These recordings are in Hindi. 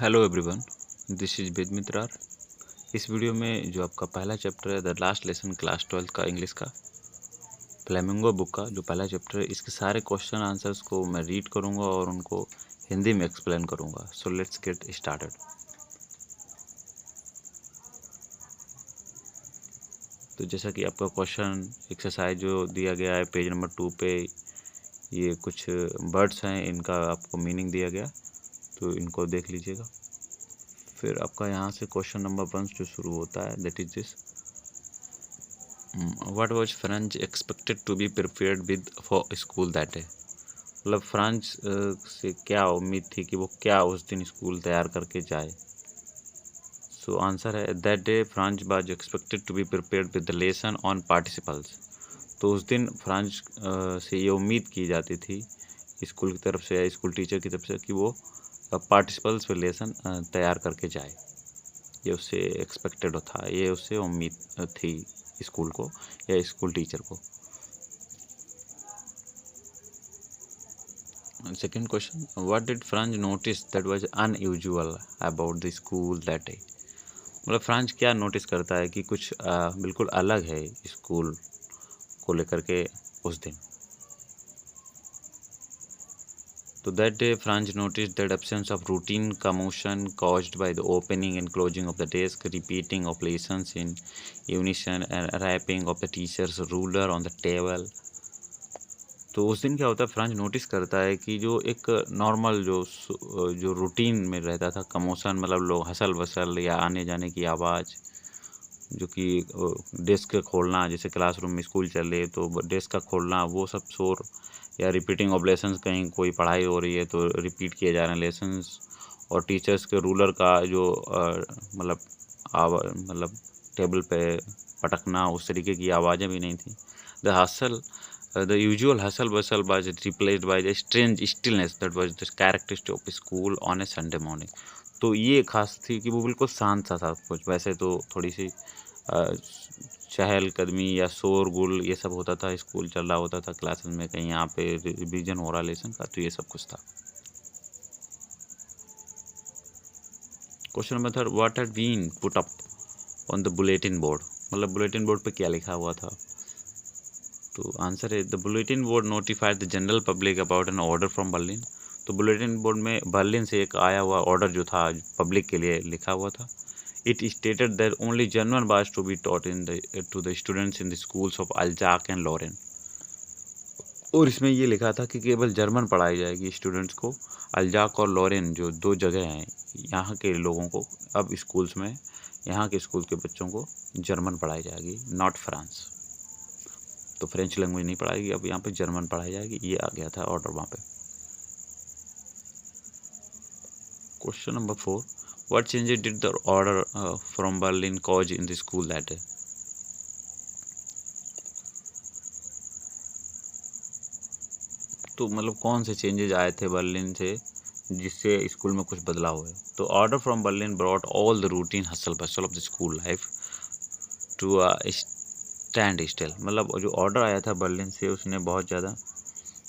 हेलो एवरीवन, दिस इज वेद मित्रार। इस वीडियो में जो आपका पहला चैप्टर है द लास्ट लेसन क्लास 12 का इंग्लिश का फ्लेमिंगो बुक का जो पहला चैप्टर है, इसके सारे क्वेश्चन आंसर्स को मैं रीड करूंगा और उनको हिंदी में एक्सप्लेन करूंगा। So let's get started. तो जैसा कि आपका क्वेश्चन एक्सरसाइज जो दिया गया है पेज नंबर 2 पे, ये कुछ बर्ड्स हैं, इनका आपको मीनिंग दिया गया, तो इनको देख लीजिएगा। फिर आपका यहाँ से क्वेश्चन नंबर 1 जो शुरू होता है, that is this: what was French expected to be prepared with for school that day. मतलब फ्रांस से क्या उम्मीद थी कि वो क्या उस दिन स्कूल तैयार करके जाए। सो आंसर है that day France was expected to be prepared with the lesson on participles. तो उस दिन फ्रांस से ये उम्मीद की जाती थी स्कूल की तरफ से या स्कूल टीचर की तरफ से कि वो पार्टिसिपल्स पे लेसन तैयार करके जाए। ये उससे एक्सपेक्टेड था, ये उससे उम्मीद थी स्कूल को या स्कूल टीचर को। Second question: what did France notice that was unusual about the school that day. मतलब फ्रांस क्या नोटिस करता है कि कुछ बिल्कुल अलग है स्कूल को लेकर के उस दिन। तो that day France notice that absence of routine commotion caused by the opening and closing of the desk, repeating of lessons in unison and rapping of the teacher's ruler on the table। तो उस दिन क्या होता है, फ्रांस नोटिस करता है कि जो एक नॉर्मल जो रूटीन में रहता था कमोशन, मतलब लोग हसल बसल या आने जाने की आवाज़, जो कि डेस्क खोलना, जैसे क्लासरूम में स्कूल चले तो डेस्क का खोलना, वो सब शोर, या रिपीटिंग ऑफ लेसन्स, कहीं कोई पढ़ाई हो रही है तो रिपीट किए जा रहे हैं लेसन्स, और टीचर्स के रूलर का जो मतलब टेबल पे पटकना, उस तरीके की आवाज़ें भी नहीं थी। The usual hustle bustle was replaced by the strange stillness that was the characteristic of school on a Sunday morning। तो ये खास थी कि वो बिल्कुल शांत सा था कुछ। वैसे तो थोड़ी सी चहलकदमी या शोरगुल ये सब होता था, स्कूल चल रहा होता था, क्लासेस में कहीं यहाँ पे रिवीजन हो रहा लेसन का, तो ये सब कुछ था। Question number 3: what had been put up on the bulletin board. मतलब बुलेटिन बोर्ड पे क्या लिखा हुआ था। तो आंसर है the bulletin board notified the general public about an order from Berlin. तो बुलेटिन बोर्ड में बर्लिन से एक आया हुआ ऑर्डर जो था पब्लिक के लिए लिखा हुआ था। It stated that only German was to be taught to the students in the schools of Alsace and Lorraine. और इसमें ये लिखा था कि केवल जर्मन पढ़ाई जाएगी स्टूडेंट्स को। अल्जाक और लॉरेन जो दो जगह हैं, यहाँ के लोगों को अब स्कूल्स में, यहाँ के स्कूल के बच्चों को जर्मन पढ़ाई जाएगी, नॉट फ्रांस। तो फ्रेंच लैंग्वेज नहीं पढ़ाएगी, अब यहाँ पे जर्मन पढ़ाई जाएगी, ये आ गया था ऑर्डर वहाँ पे। Question number 4: what changes did the order from Berlin cause in the school that day. तो मतलब कौन से चेंजेस आए थे बर्लिन से जिससे स्कूल में कुछ बदलाव हुए। तो order from Berlin brought all the routine hustle bustle of the school life to stand still. मतलब जो ऑर्डर आया था बर्लिन से, उसने बहुत ज़्यादा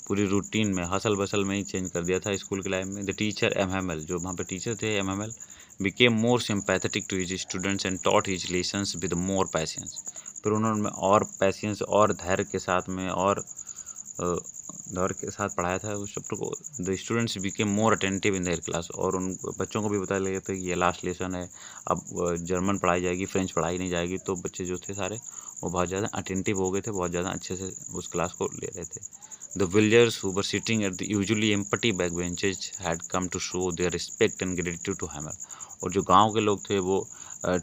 पूरी रूटीन में, हसल बसल में ही चेंज कर दिया था स्कूल की लाइफ में। द टीचर एमएमएल, जो वहाँ पे टीचर थे MML, became more sympathetic to his students and taught his lessons with more patience. फिर उन्होंने और पैशंस और धैर्य के साथ में और धैर्य के साथ पढ़ाया था उस चैप्टर को। The students became more attentive in their class. और उन बच्चों को भी बताया गया था कि ये लास्ट लेसन है, अब जर्मन पढ़ाई जाएगी, फ्रेंच पढ़ाई नहीं जाएगी। तो बच्चे जो थे सारे वो बहुत ज़्यादा अटेंटिव हो गए थे, बहुत ज़्यादा अच्छे से उस क्लास को ले रहे थे। The villagers who were sitting at the usually empty backbenches had come to show their respect and gratitude to Hamel। और जो गांव के लोग थे वो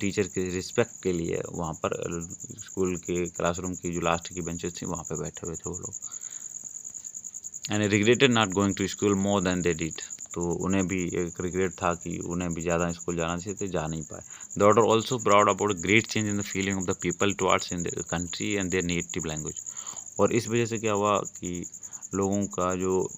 टीचर के रिस्पेक्ट के लिए वहाँ पर स्कूल के क्लासरूम की जो लास्ट की बेंचेस थी वहाँ पे बैठे हुए थे वो लोग। And regretted not going to school more than they did. तो उन्हें भी एक रिग्रेट था कि उन्हें भी ज़्यादा स्कूल जाना चाहिए थे, जा नहीं पाए। The order also broad about great change in the feeling of the people towards in the country and there native language. और इस वजह से क्या हुआ कि लोगों का जो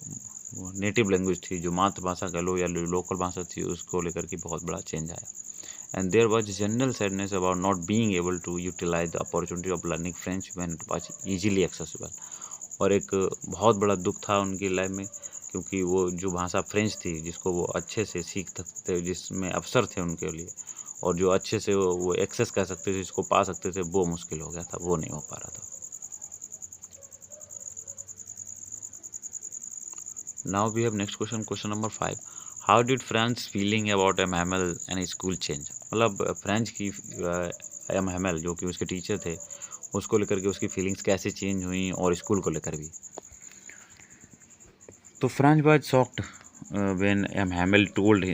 नेटिव लैंग्वेज थी, जो मातृभाषा कह लो या लोकल भाषा थी, उसको लेकर के बहुत बड़ा चेंज आया। And there was general sadness about not being able to utilize the opportunity of learning French when it was easily accessible. और एक बहुत बड़ा दुख था उनकी लाइफ में क्योंकि वो जो भाषा फ्रेंच थी जिसको वो अच्छे से सीख सकते, जिसमें अवसर थे उनके लिए, और जो अच्छे से वो एक्सेस कर सकते थे, जिसको पा सकते थे, वो मुश्किल हो गया था, वो नहीं हो पा रहा था। Now we have next question, question number 5। How did French feeling about M Hamel and school change? मतलब फ्रेंच की एम हैमल जो कि उसके टीचर थे, उसको लेकर के उसकी फीलिंग्स कैसे चेंज हुई, और स्कूल को लेकर भी। तो Franz was shocked when M. Hamel told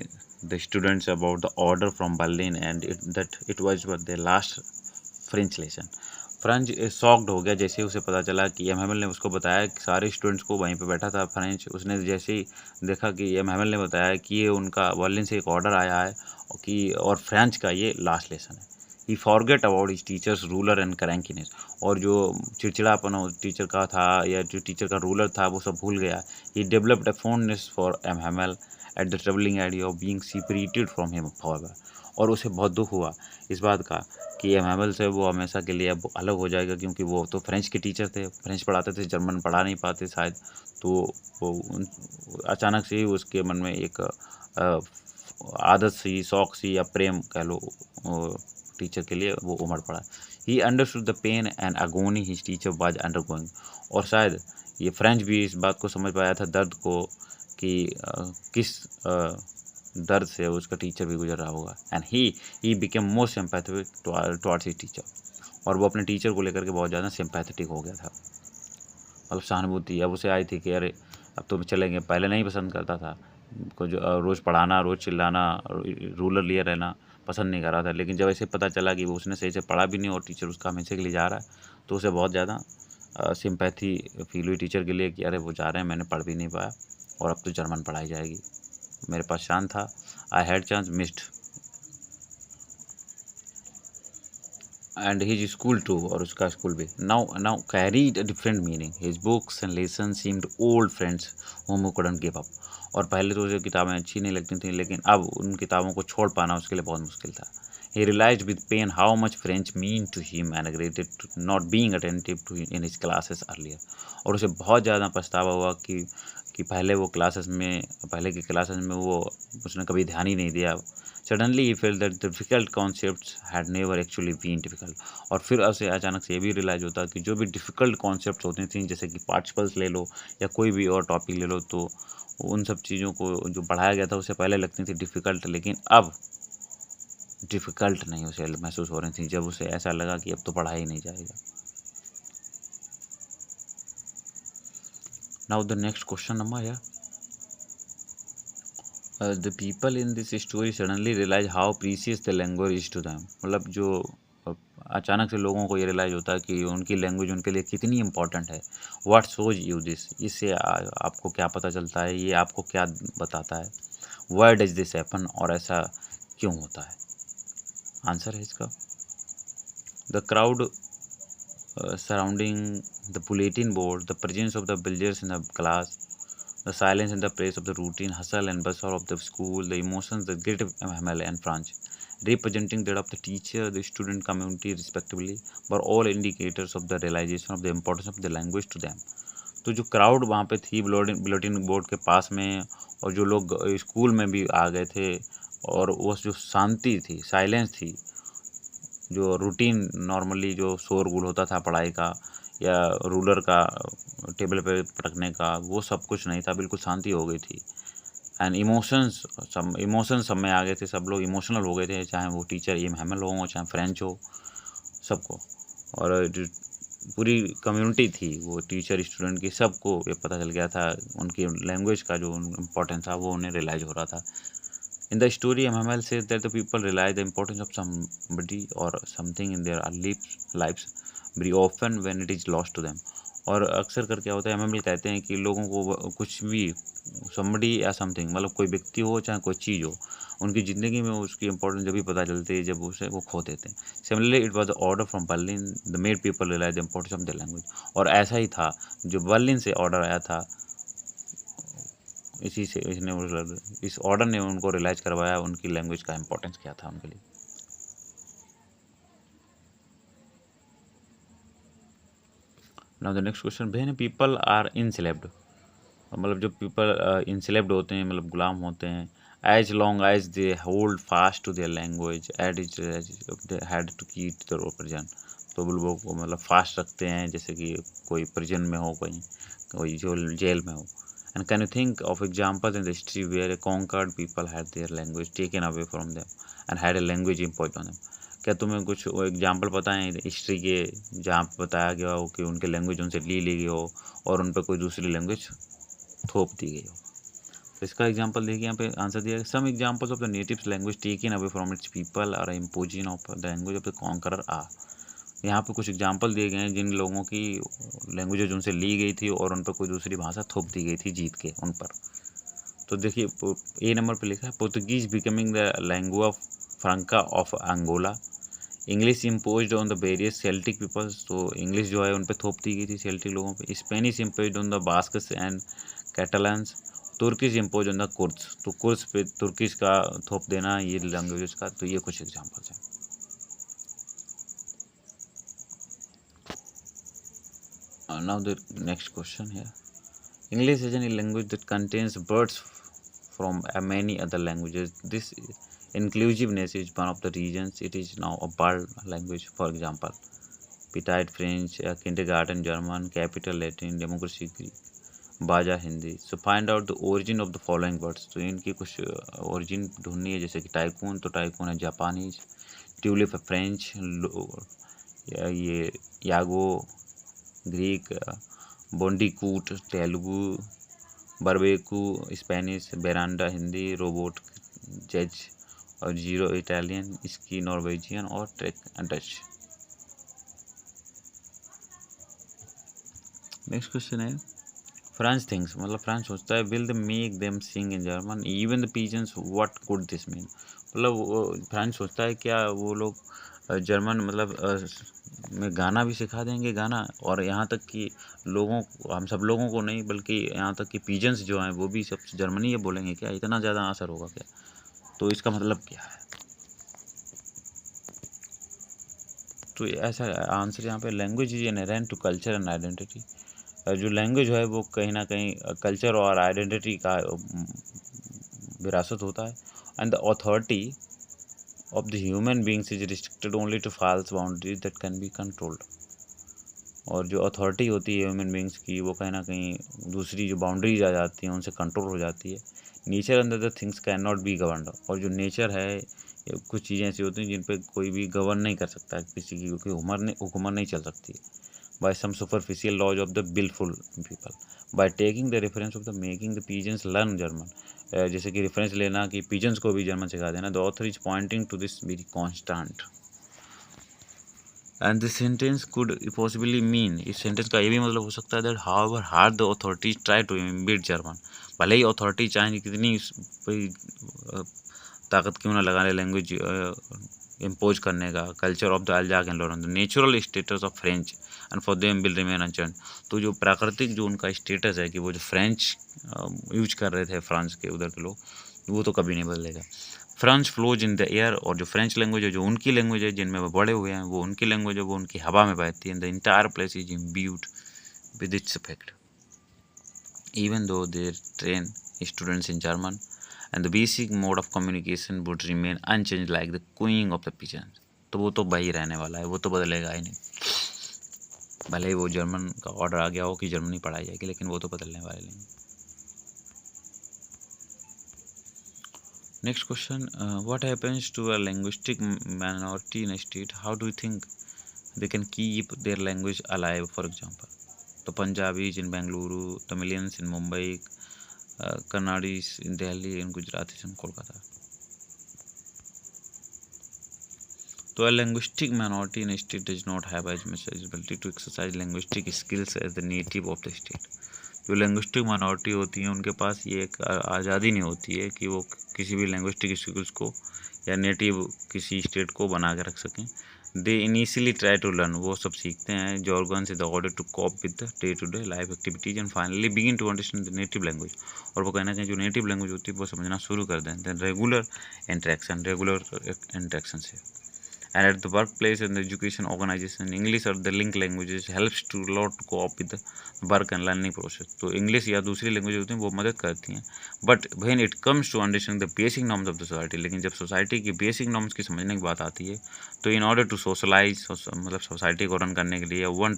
the students about the order from Berlin and that it was their last French lesson. French shocked हो गया जैसे ही उसे पता चला कि एम हैमल ने उसको बताया कि सारे स्टूडेंट्स को वहीं पे बैठा था फ्रेंच, उसने जैसे ही देखा कि एम हैमल ने बताया कि ये उनका बर्लिन से एक ऑर्डर आया है और फ्रेंच का ये लास्ट लेसन है। He forget about his teacher's ruler and crankiness, और जो चिड़चिड़ापन टीचर का था या जो टीचर का रूलर था वो सब भूल गया। He developed a fondness for M Hamel at the troubling idea of being separated from him forever, और उसे बहुत दुख हुआ इस बात का कि एम हैमल से वो हमेशा के लिए अब अलग हो जाएगा, क्योंकि वो तो फ्रेंच के टीचर थे, फ्रेंच पढ़ाते थे, जर्मन पढ़ा नहीं पाते शायद। तो वो अचानक से ही उसके मन में एक आदत सी, शौक सी या प्रेम कह लो टीचर के लिए वो उमड़ पड़ा। He understood the pain and agony his teacher was undergoing, और शायद ये फ्रेंच भी इस बात को समझ पाया था, दर्द को, कि किस दर्द से उसका टीचर भी गुजर रहा होगा। And he became more sympathetic towards his teacher, और वो अपने टीचर को लेकर के बहुत ज़्यादा सिंपैथेटिक हो गया था, मतलब सहानुभूति अब उसे आई थी कि अरे अब तो चलेंगे। पहले नहीं पसंद करता था, कुछ रोज़ पढ़ाना, रोज़ चिल्लाना, रूलर लिए रहना पसंद नहीं कर रहा था, लेकिन जब ऐसे पता चला कि वो उसने सही से पढ़ा भी नहीं और टीचर उसका हमेशा के लिए जा रहा है, तो उसे बहुत ज़्यादा सिंपैथी फील हुई टीचर के लिए कि अरे वो जा रहे हैं, मैंने पढ़ भी नहीं पाया और अब तो जर्मन पढ़ाई जाएगी, मेरे पास चांस था, I had chance missed. And his school too, और उसका स्कूल भी now carried a different meaning. His books and lesson seemed old friends home who couldn't give up, और पहले तो उसे किताबें अच्छी नहीं लगती थी, लेकिन अब उन किताबों को छोड़ पाना उसके लिए बहुत मुश्किल था। He realised with pain how much French mean to him and regretted not being attentive to in his classes earlier, और उसे बहुत ज़्यादा पछतावा हुआ कि पहले वो क्लासेस में, पहले की क्लासेस में वो उसने कभी ध्यान ही नहीं दिया। सडनली ही fell that difficult concepts had never actually been difficult, और फिर उसे अचानक से ये भी रियलाइज होता कि जो भी डिफ़िकल्ट कॉन्सेप्ट्स होती थी, जैसे कि पार्टिकल्स ले लो या कोई भी और टॉपिक ले लो, तो उन सब चीज़ों को जो पढ़ाया गया था उसे पहले लगती थी डिफ़िकल्ट, लेकिन अब डिफ़िकल्ट नहीं उसे महसूस हो रही थी, जब उसे ऐसा लगा कि अब तो पढ़ा ही नहीं जाएगा। Now the next question number है, the people in this story suddenly realise how precious the language is to them, मतलब जो अचानक से लोगों को ये रियलाइज होता है कि उनकी लैंग्वेज उनके लिए कितनी इंपॉर्टेंट है। व्हाट शोज यू दिस, इससे आपको क्या पता चलता है, ये आपको क्या बताता है। व्हाई डज दिस हैपन, और ऐसा क्यों होता है। आंसर है इसका, the crowd surrounding the bulletin board, the presence of the villagers in the class, the silence and the praise of the routine hustle and bustle of the school, the emotions, the great ML and French, representing that of the teacher, the student community respectively, were all indicators of the realization of the importance of the language to them. तो जो क्राउड वहाँ पे थी बुलेटिन बोर्ड के पास में, और जो लोग स्कूल में भी आ गए थे, और वो जो शांति थी, साइलेंस थी, जो रूटीन नॉर्मली जो शोरगुल होता था पढ़ाई का या रूलर का टेबल पे पटकने का, वो सब कुछ नहीं था, बिल्कुल शांति हो गई थी। एंड इमोशंस सब में आ गए थे, सब लोग इमोशनल हो गए थे, चाहे वो टीचर एम हैमल हो चाहे फ्रेंच हो, सबको। और जो पूरी कम्युनिटी थी वो टीचर स्टूडेंट की, सबको ये पता चल गया था, उनकी लैंग्वेज का जो इम्पोर्टेंस था वो उन्हें रियलाइज़ हो रहा था। In the story, MML says that the people realize the importance of somebody or something in their early lives very often when it is lost to them. और अक्सर कर क्या होता है, MML कहते हैं कि लोगों को कुछ भी somebody या something, मतलब कोई व्यक्ति हो चाहे कोई चीज़ हो, उनकी ज़िंदगी में उसकी इंपॉर्टेंस जब भी पता चलती है जब उसे वो खो देते हैं। Similarly it was the order from Berlin the made people realize the importance of the language, और ऐसा ही था, जो बर्लिन से ऑर्डर आया था, इसी से इसने इस ऑर्डर ने उनको रियलाइज करवाया उनकी लैंग्वेज का इंपॉर्टेंस क्या था उनके लिए। Now the next question, when people are enslaved, मतलब जो पीपल इंस्लेव्ड होते हैं, मतलब गुलाम होते हैं, as long as they hold fast to their language it is had to keep their prison. तो वो लोगों को मतलब फास्ट रखते हैं, जैसे कि कोई प्रिजन में हो, कोई जो जेल में हो। And can you think of example in the history where a conquered people had their language taken away from them and had a language imposed on them? क्या तुम्हें कुछ एग्जाम्पल पता है हिस्ट्री के जहाँ पे बताया गया हो कि उनके लैंग्वेज उनसे ली गई हो और उन पर कोई दूसरी लैंग्वेज थोप दी गई हो? तो इसका एग्जांपल देखिए, यहाँ पे आंसर दिया है, some examples of the natives language taken away from its people और imposing of the language of the conqueror ah. यहाँ पे कुछ एग्जांपल दिए गए हैं जिन लोगों की लैंग्वेज उनसे ली गई थी और उन पर कोई दूसरी भाषा थोप दी गई थी जीत के उन पर। तो देखिए ए नंबर पे लिखा है, Portuguese becoming the lingua franca of Angola. English imposed on the various Celtic peoples, तो इंग्लिश जो है उन पर थोप दी गई थी सेल्टिक लोगों पे। Spanish imposed on the Basques and Catalans. Turkish impose on the Kurds, तो कुर्द्स पे तुर्किश का थोप देना ये लैंग्वेज का। तो ये कुछ एग्जांपल्स हैं। नाउ द नेक्स्ट क्वेश्चन है, English is an language that contains words from many other languages. This inclusiveness is one of the reasons it is now a world language. For example, Petite French, kindergarten German, capital Latin, democracy Greek, बाजा Hindi. So find out the origin of the following words, तो इनकी कुछ ओरिजिन ढूंढनी है, जैसे कि टाइकून, तो टाइकून है जापानीज, ट्यूलिप है फ्रेंच, ये यागो Greek, bandicoot Telugu, barbecue Spanish, veranda Hindi, robot जज और जीरो इटालियन, इसकी नॉर्वेजियन और ट्रेक डच। नेक्स्ट क्वेश्चन है, फ्रांस थिंग्स, मतलब फ्रांस सोचता है, will the make them sing in German even the peasants, what could this mean? मतलब फ्रांस सोचता है क्या वो लोग जर्मन मतलब में गाना भी सिखा देंगे गाना, और यहाँ तक कि लोगों हम सब लोगों को नहीं बल्कि यहाँ तक कि पीजेंट्स जो हैं वो भी सब जर्मनी ये बोलेंगे क्या? इतना ज़्यादा असर होगा क्या? तो इसका मतलब क्या है? तो ऐसा आंसर यहाँ पे, language is inherent to culture and identity. जो लैंग्वेज है वो कहीं ना कहीं कल्चर और आइडेंटिटी का विरासत होता है। And the authority of the human beings is restricted only to false boundaries that can be controlled. और जो अथॉरिटी होती है ह्यूमन बींग्स की वो कहीं ना कहीं दूसरी जो बाउंड्रीज आ जाती हैं उनसे कंट्रोल हो जाती है। Nature under the things can not be governed, और जो नेचर है कुछ चीज़ें ऐसी होती हैं जिन पे कोई भी गवर्न नहीं कर सकता किसी की, क्योंकि हुकूमत नहीं चल सकती by some superficial laws of the willful people. By taking the reference of the making the pigeons learn German, जैसे कि रेफरेंस लेना कि पिजन्स को भी जर्मन सिखा देना, the author is pointing to this very constant. And this sentence could possibly mean, इस सेंटेंस का ये भी मतलब हो सकता है, that however hard the authorities try to embed German, भले ही अथॉरिटी चाहें कितनी ताकत क्यों ना लगा ले लैंग्वेज इम्पोज करने का, culture of the Alsace and Lorraine, the natural status of French and for them will remain unchanged. तो जो प्राकृतिक जो उनका स्टेटस है कि वो जो फ्रेंच यूज कर रहे थे फ्रांस के उधर के लोग, वो तो कभी नहीं बदलेगा। French flows in the air, और जो फ्रेंच लैंग्वेज है जो उनकी लैंग्वेज है जिनमें वो बड़े हुए हैं, वो उनकी लैंग्वेज है वो उनकी हवा में बहती है। The entire place is imbued with its effect even though they train students in German, and the basic mode of communication would remain unchanged like the cooing of the pigeons. तो वो तो वही रहने वाला है, वो तो बदलेगा ही नहीं, भले ही वो जर्मन का ऑर्डर आ गया हो कि जर्मनी पढ़ाई जाएगी, लेकिन वो तो बदलने वाले नहीं। Next question, what happens to a linguistic minority in a state, how do you think they can keep their language alive? For example, तो Punjabis in Bengaluru, Tamilians in Mumbai, Kannadis in Delhi and Gujaratis in Kolkata. तो a linguistic minority in a state does not have as much ability to exercise linguistic skills as the native of the state. जो linguistic minority होती हैं उनके पास ये एक आज़ादी नहीं होती है कि वो किसी भी linguistic skills को या native किसी state को बना के रख सकें। They initially try to learn, वो सब सीखते हैं jargons in order to cope with the day-to-day life activities and finally begin to understand the native language. और वो कहना चाहिए जो native language होती है वो समझना शुरू कर दें। Then regular interaction से and at the workplace and the education organization, English or the link languages helps to lot to cope with the work and learning process. तो इंग्लिश या दूसरी लैंग्वेज होती हैं वो मदद करती हैं, but when it comes to understand the basic norms of the society, लेकिन जब सोसाइटी की बेसिक नॉर्म्स की समझने की बात आती है, तो इन ऑर्डर टू सोशलाइज, मतलब सोसाइटी को रन करने के लिए one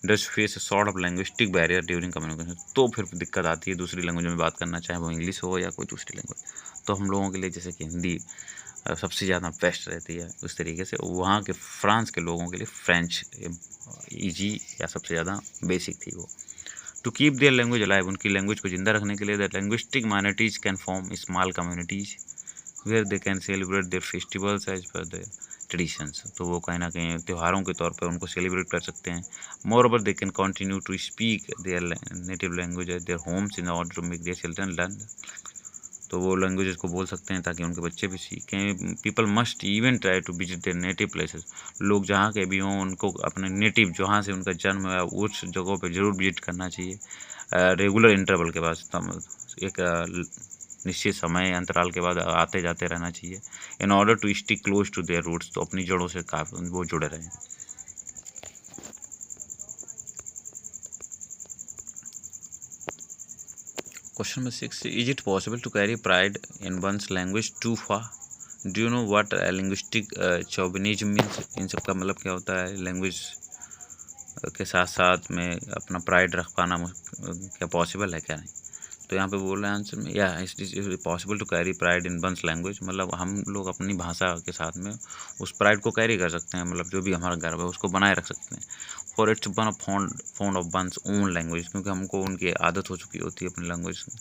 does face sort of linguistic barrier during communication, तो फिर दिक्कत आती है दूसरी लैंग्वेज में बात करना, चाहे वो इंग्लिश हो या कोई दूसरी लैंग्वेज। तो हम लोगों के लिए जैसे कि हिंदी सबसे ज़्यादा बेस्ट रहती है, उस तरीके से वहाँ के फ्रांस के लोगों के लिए फ्रेंच ईजी या सबसे ज़्यादा बेसिक थी वो। To keep their language alive, उनकी लैंग्वेज को जिंदा रखने के लिए the linguistic minorities can form small communities where they can celebrate their festivals as per their traditions, तो वो कहीं ना कहीं त्योहारों के तौर पर उनको सेलिब्रेट कर सकते हैं। Moreover they can continue to speak their native language at their homes in order to make their children learn, तो वो लैंग्वेजेस को बोल सकते हैं ताकि उनके बच्चे भी सीखें। People must even try to visit their native places, लोग जहाँ के भी हों उनको अपने नेटिव जहाँ से उनका जन्म है उस जगहों पे ज़रूर विजिट करना चाहिए, रेगुलर इंटरवल के बाद, एक निश्चित समय अंतराल के बाद आते जाते रहना चाहिए, in order to stick close to their roots, तो अपनी जड़ों से काफ़ी वो जुड़े रहें। Question number 6, is it possible to carry pride in one's language too far? Do you know what linguistic chauvinism means? इन सब का मतलब क्या होता है? लैंग्वेज के साथ साथ में अपना प्राइड रख पाना क्या पॉसिबल है क्या नहीं? तो यहाँ पे बोल रहे हैं आंसर में, या is possible to carry pride in one's language, मतलब हम लोग अपनी भाषा के साथ में उस प्राइड को कैरी कर सकते हैं, मतलब जो भी हमारा गर्व है उसको बनाए रख सकते हैं। For its one of found of one's own language, क्योंकि हमको उनकी आदत हो चुकी होती है अपनी लैंग्वेज में।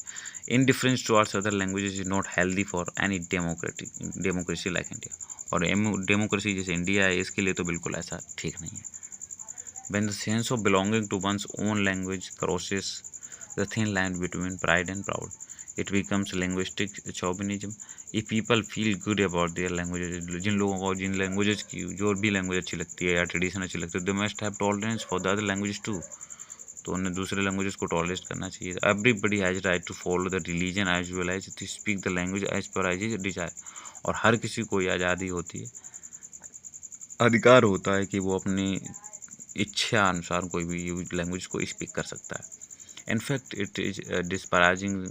In difference towards other languages is not healthy for any democracy like India, और डेमोक्रेसी जैसे इंडिया है इसके लिए तो बिल्कुल ऐसा ठीक नहीं है। When the sense of belonging to one's own language crosses the thin line between pride and proud, it becomes linguistic chauvinism. If people feel good about their languages, जिन लोगों को जिन लैंग्वेजेस की जो भी लैंग्वेज अच्छी लगती है या ट्रेडिशन अच्छी लगती है, they must have tolerance for the other languages too. तो उन्हें दूसरे लैंग्वेजेस को टॉलरेट करना चाहिए। Everybody has right to follow the religion as well as to speak the language as per as desire, और हर किसी को ये आज़ादी होती है, अधिकार होता है कि वो अपनी इच्छा अनुसार कोई भी लैंग्वेज को स्पीक कर सकता है। In fact it is disparaging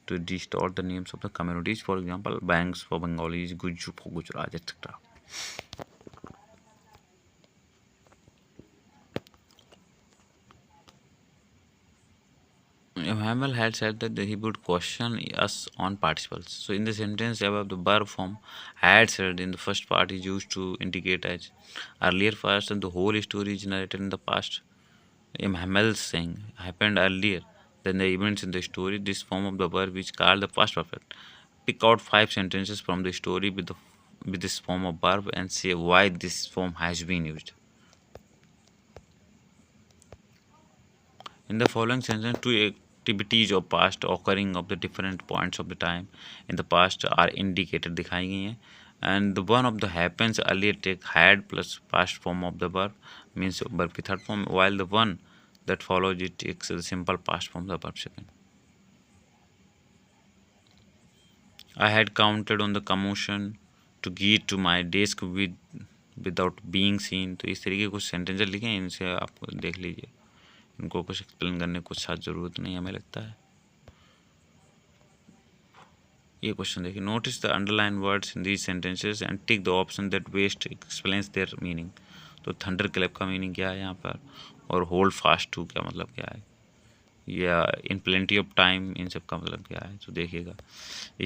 to distort the names of the communities, for example Bongs for Bengalis, Gujju for Gujarat etcetera. Hamel had said that he would question us on participles. So in the sentence above, the verb form had said in the first part is used to indicate as earlier past, and the whole story is narrated in the past. Hamel's saying happened earlier than the events in the story. This form of the verb is called the past perfect. Pick out 5 sentences from the story with this form of verb and say why this form has been used. In the following sentence, 2 activities of past occurring of the different points of the time in the past are indicated, दिखाई गई हैं, and the one of the happens earlier take had plus past form of the verb, means verb की third form, while the one that follows it takes the simple past form the verb second. I had counted on the commotion to get to my desk without being seen. तो इस तरीके के कुछ सेंटेंसेस लिखे हैं, इनसे आप देख लीजिए, इनको कुछ एक्सप्लेन करने की कुछ खास ज़रूरत नहीं हमें लगता है। ये क्वेश्चन देखिए, notice the underline words in these sentences and tick the option that best explains there meaning. तो थंडर क्लैप का मीनिंग क्या है यहाँ पर, और होल्ड फास्ट टू का मतलब क्या है, या इन प्लेंटी ऑफ टाइम, इन सब का मतलब क्या है। तो देखिएगा,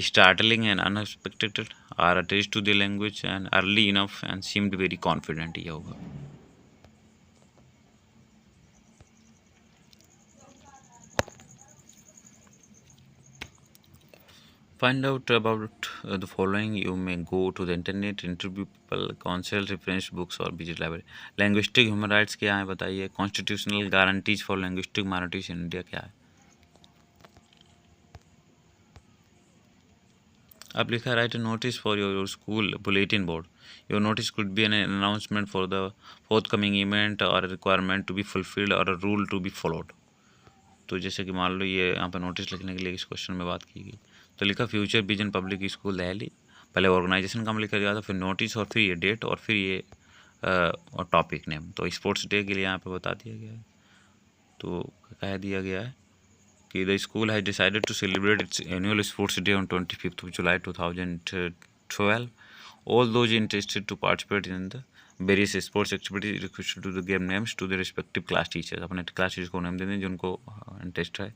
startling and unexpected are attached to the language and early enough and seemed very confident, ये होगा। Find out about the following. You may go to the internet, interview people, consult reference books और visit library. Linguistic human rights क्या है बताइए। Constitutional guarantees for linguistic minorities in India क्या है। अब लिखा write a notice for your school bulletin board. Your notice could be an announcement for the forthcoming event or a requirement to be fulfilled or a rule to be followed. तो जैसे कि मान लो ये यहाँ पर नोटिस लिखने के लिए इस क्वेश्चन में बात की गई, तो लिखा future vision public school Delhi पहले ऑर्गेनाइजेशन का नाम लिखा गया था, फिर नोटिस और फिर ये डेट और फिर ये टॉपिक नेम। तो स्पोर्ट्स डे के लिए यहाँ पे बता दिया गया है। तो कह दिया गया है कि the school has decided to celebrate its annual sports day on 25th of July 2012. All those interested to participate in the various sports activities requested to the game names to their respective class teachers. अपने क्लास टीचर को नाम दे दें जिनको इंटरेस्ट है।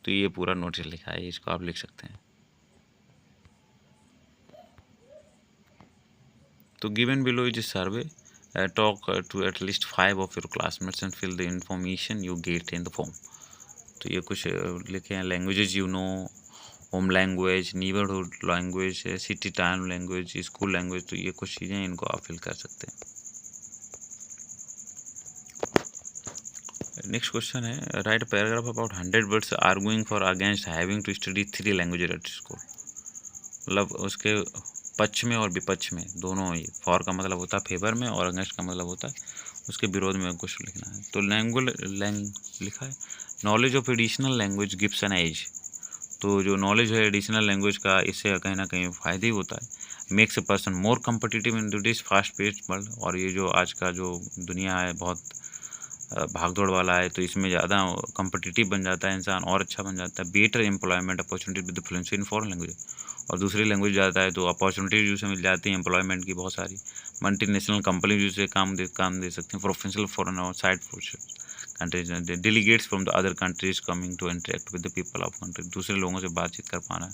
तो ये पूरा नोटिस लिखा है, इसको आप लिख सकते हैं। तो given below is a survey. Talk to at least 5 of your classmates and fill the information you get in the form. तो ये कुछ लिखे हैं, languages you know, home language, neighbourhood language, city town language, school language. तो ये कुछ चीज़ें इनको आप फिल कर सकते हैं। नेक्स्ट क्वेश्चन है, write paragraph about 100 words arguing for against having to study 3 language at school. मतलब उसके पक्ष में और विपक्ष में दोनों ही, फॉर का मतलब होता है फेवर में और अगेंस्ट का मतलब होता है उसके विरोध में कुछ लिखना है। तो लिखा है, knowledge of additional language gives an edge. तो जो नॉलेज है एडिशनल लैंग्वेज का, इससे कहीं ना कहीं फ़ायदा ही होता है। Makes a person more competitive in today's fast paced world. और ये जो आज का जो दुनिया है बहुत भागदौड़ वाला है, तो इसमें ज़्यादा कम्पिटिटिव बन जाता है इंसान और अच्छा बन जाता है। Better employment opportunity with fluency in foreign language. और दूसरी लैंग्वेज जाता है तो अपॉर्चुनिटीज उसे मिल जाती है एम्प्लॉयमेंट की बहुत सारी। मल्टीनेशनल कंपनीज उसे काम दे सकते हैं। प्रोफेशनल फॉरेन और side countries, delegates from the other countries coming to interact with the people of country. दूसरे लोगों से बातचीत कर पाना,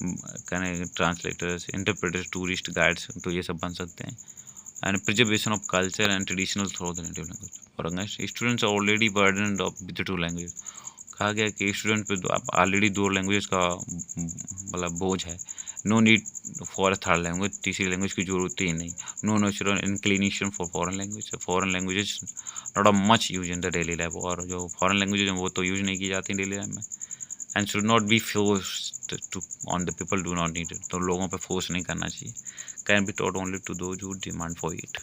कहने ट्रांसलेटर्स, इंटरप्रेटर्स, टूरिस्ट गाइड्स, तो ये सब बन सकते हैं। And preservation of culture and traditional through the native language. और against students are already burdened with 2 language. कहा गया कि स्टूडेंट पे ऑलरेडी 2 लैंग्वेज का मतलब बोझ है। No need for a third language, तीसरी लैंग्वेज की जरूरत ही नहीं। No natural inclination for foreign language. Foreign languages not a much use in the daily life. और जो फॉरेन लैंग्वेज है वो तो यूज नहीं की जाती डेली लाइफ में। And should not be forced to on the people do not need it. तो लोगों पे फोर्स नहीं करना चाहिए। Can be taught only to those who demand for it.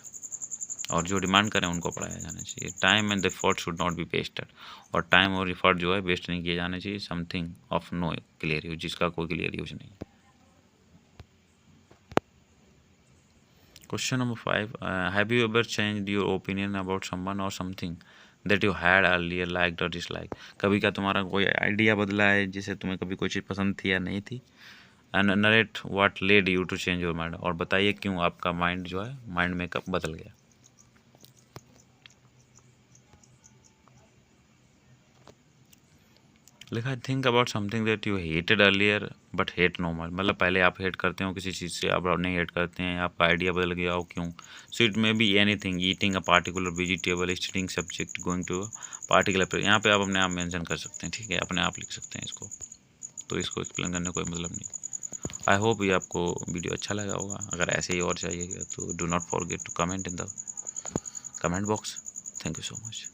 और जो डिमांड करें उनको पढ़ाया जाना चाहिए। Time and the effort should not be wasted. और टाइम और एफर्ट जो है वेस्ट नहीं किए जाने चाहिए। Something of no clear use, जिसका कोई क्लियर यूज नहीं। Question number 5, have you ever changed your opinion about someone or something that you had earlier liked or dislike. कभी क्या तुम्हारा कोई आइडिया बदला है जिसे तुम्हें कभी कोई चीज़ पसंद थी या नहीं थी। And narrate what led you to change your mind. और बताइए क्यों आपका माइंड जो है माइंड में कब बदल गया। लिखा है, think about something that you hated earlier but hate no more. मतलब पहले आप हेट करते हो किसी चीज़ से, अब नहीं हेट करते हैं, आपका आइडिया बदल गया हो, क्यों। So it may be anything, eating a particular vegetable, studying subject, going to particular. यहाँ पे आप अपने आप मेंशन कर सकते हैं, ठीक है, अपने आप लिख सकते हैं इसको। तो इसको एक्सप्लेन करने कोई मतलब नहीं। आई होप ये आपको वीडियो अच्छा लगा होगा। अगर ऐसे ही और चाहिएगा तो do not forget to comment in the comment box. Thank you so much.